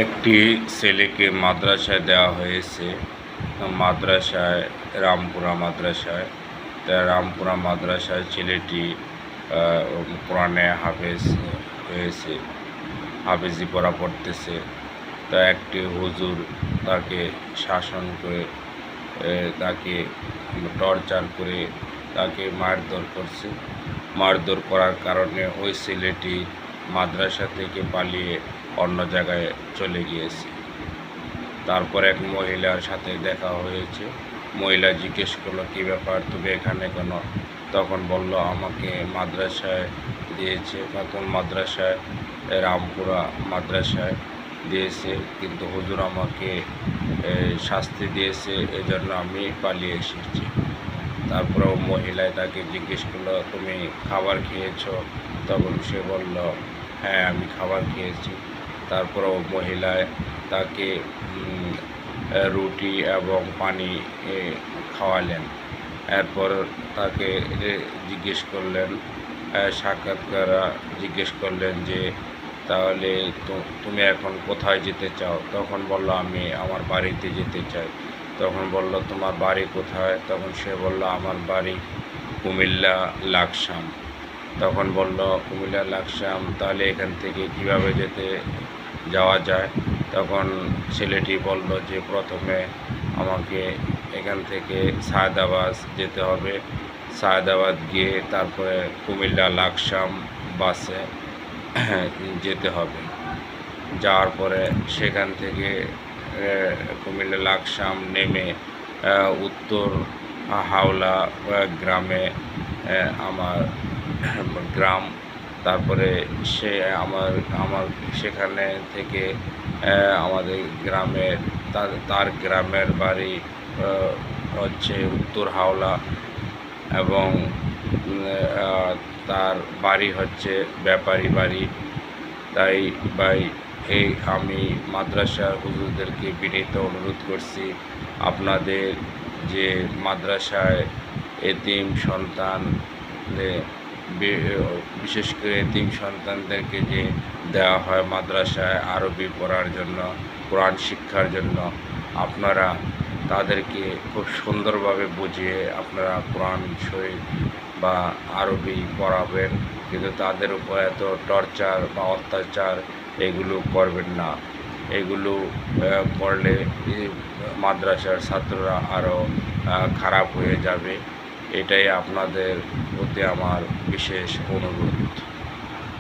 একটি ছেলেকে মাদ্রাসায় দেওয়া হয়েছে। মাদ্রাসায় রামপুরা মাদ্রাসায়। তা রামপুরা মাদ্রাসায় ছেলেটি কোরআনে হাফেজ হয়েছে, হাফেজি পড়া পড়তেছে। তা একটি হুজুর তাকে শাসন করে, তাকে টর্চার করে, তাকে মারধর করছে। মারধর করার কারণে ওই ছেলেটি মাদ্রাসা থেকে পালিয়ে অন্য জায়গায় চলে গিয়েছে। তারপর এক মহিলার সাথে দেখা হয়েছে। মহিলা জিজ্ঞেস করলো, কী ব্যাপার, তুমি এখানে কেন? তখন বলল, আমাকে মাদ্রাসায় দিয়েছে, নতুন মাদ্রাসায়, রামপুরা মাদ্রাসায় দিয়েছে, কিন্তু হুজুর আমাকে শাস্তি দিয়েছে, এজন্য আমি পালিয়ে এসেছি। তারপরেও মহিলায় তাকে জিজ্ঞেস করলো, তুমি খাবার খেয়েছো? তখন সে বলল, হ্যাঁ, আমি খাবার খেয়েছি। তারপরেও মহিলায় তাকে রুটি এবং পানি খাওয়ালেন। এরপর তাকে জিজ্ঞেস করলেন, সাক্ষাৎকাররা জিজ্ঞেস করলেন যে, তাহলে তুমি এখন কোথায় যেতে চাও? তখন বলল, আমি আমার বাড়িতে যেতে চাই। তখন বলল, তোমার বাড়ি কোথায়? তখন সে বলল, আমার বাড়ি কুমিল্লা লাকসাম। তখন বলল, কুমিল্লা লাকসাম, তাহলে এখান থেকে কিভাবে যাওয়া যায়? তখন ছেলেটি বলল যে, প্রথমে আমাকে এখান থেকে সায়দাবাদ যেতে হবে। সায়দাবাদ গিয়ে তারপরে কুমিল্লা লাকসাম বাসে যেতে হবে। যাওয়ার পরে সেখান থেকে কুমিল্লা লাকসাম নেমে উত্তর হাওলা গ্রামে আমার গ্রাম। তারপরে সে আমার সেখানে থেকে আমাদের গ্রামের তার গ্রামের বাড়ি হচ্ছে উত্তর হাওলা, এবং তার বাড়ি হচ্ছে ব্যাপারী বাড়ি। তাই ভাই, আমি মাদ্রাসার হুজুরদেরকে বিনীত অনুরোধ করছি, আপনাদের যে মাদ্রাসায় এতিম সন্তান, বিশেষ করে এতিম সন্তানদেরকে যে দেওয়া হয় মাদ্রাসায় আরবি পড়ার জন্য, কোরআন শিক্ষার জন্য, আপনারা তাদেরকে খুব সুন্দরভাবে বুঝিয়ে আপনারা কোরআন শরীফ বা আরবি পড়াবেন, কিন্তু তাদের উপর এত টর্চার বা অত্যাচার এগুলো করবেন না। এগুলো করলে মাদ্রাসার ছাত্ররা আরও খারাপ হয়ে যাবে। এটাই আপনাদের প্রতি আমার বিশেষ অনুরোধ।